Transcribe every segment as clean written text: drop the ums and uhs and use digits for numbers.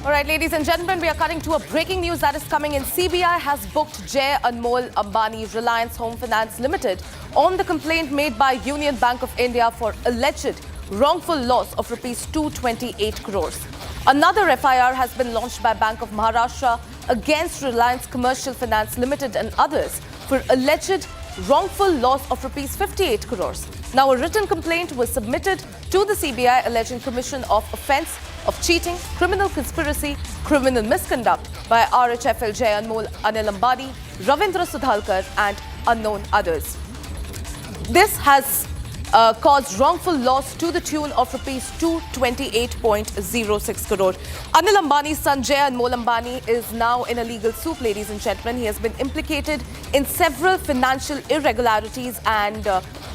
All right, ladies and gentlemen, we are cutting to a breaking news that is coming in. CBI has booked Anmol Ambani, Reliance Home Finance Limited, on the complaint made by Union Bank of India for alleged wrongful loss of rupees 228 crores. Another FIR has been launched by Bank of Maharashtra against Reliance Commercial Finance Limited and others for alleged wrongful loss of rupees 58 crores. Now, a written complaint was submitted to the CBI alleging commission of offence of cheating, criminal conspiracy, criminal misconduct by RHFL Anmol, Anil Ambani, Ravindra Sudhalkar and unknown others. This has caused wrongful loss to the tune of rupees 228.06 crore. Anil Ambani's son Anmol Ambani is now in a legal soup, ladies and gentlemen. He has been implicated in several financial irregularities and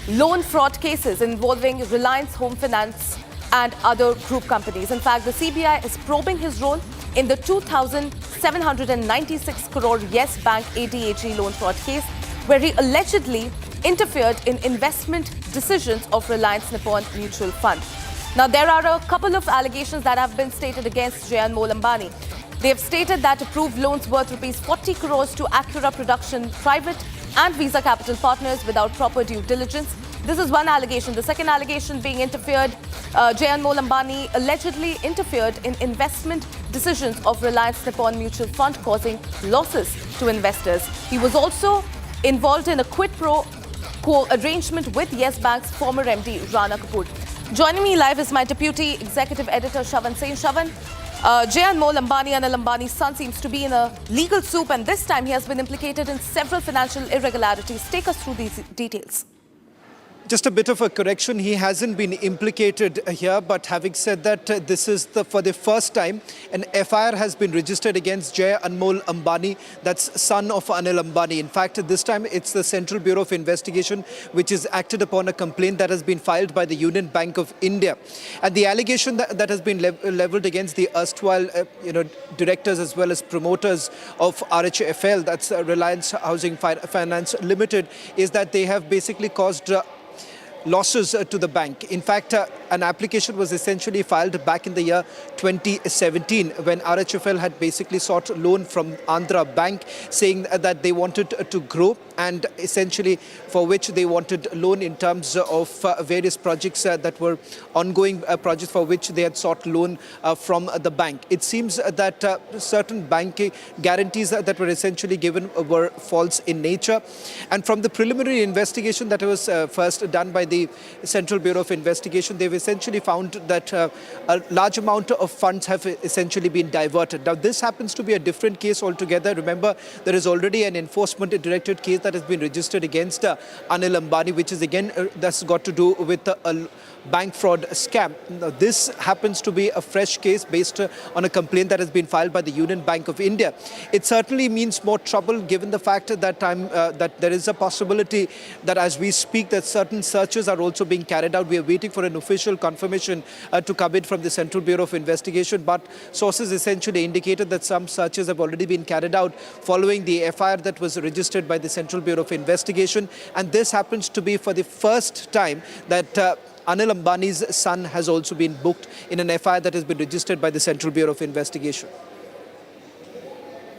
loan fraud cases involving Reliance Home Finance and other group companies. In fact, the CBI is probing his role in the 2,796 crore Yes Bank ATHE loan fraud case, where he allegedly interfered in investment decisions of Reliance Nippon Mutual Fund. Now, there are a couple of allegations that have been stated against Anmol Ambani. They have stated that approved loans worth rupees 40 crores to Acura Production Private and Visa Capital Partners without proper due diligence. This is one allegation. The second allegation being Anmol Ambani allegedly interfered in investment decisions of Reliance Nippon Mutual Fund, causing losses to investors. He was also involved in a quid pro quo arrangement with Yes Bank's former MD, Rana Kapoor. Joining me live is my Deputy Executive Editor, Shavan Singh. Shavan, Anmol Ambani, Anil Ambani's son, seems to be in a legal soup, and this time he has been implicated in several financial irregularities. Take us through these details. Just a bit of a correction, he hasn't been implicated here, but having said that, this is for the first time an FIR has been registered against Anmol Ambani, that's son of Anil Ambani. In fact, this time it's the Central Bureau of Investigation which has acted upon a complaint that has been filed by the Union Bank of India. And the allegation that has been leveled against the erstwhile directors as well as promoters of RHFL, that's Reliance Housing Finance Limited, is that they have basically caused losses to the bank. In fact, an application was essentially filed back in the year 2017 when RHFL had basically sought loan from Andhra Bank, saying that they wanted to grow and essentially for which they wanted loan in terms of various projects that were ongoing projects for which they had sought loan from the bank. It seems that certain banking guarantees that were essentially given were false in nature. And from the preliminary investigation that was first done by the Central Bureau of Investigation, they've essentially found that a large amount of funds have essentially been diverted. Now, this happens to be a different case altogether. Remember, there is already an enforcement directorate case that has been registered against Anil Ambani, which is again that's got to do with a bank fraud scam. Now, this happens to be a fresh case based on a complaint that has been filed by the Union Bank of India. It certainly means more trouble given the fact that that there is a possibility that as we speak that certain searches are also being carried out. We are waiting for an official confirmation to come in from the Central Bureau of Investigation, but sources essentially indicated that some searches have already been carried out following the FIR that was registered by the Central Bureau of Investigation, and this happens to be for the first time that Anil Ambani's son has also been booked in an FIR that has been registered by the Central Bureau of Investigation.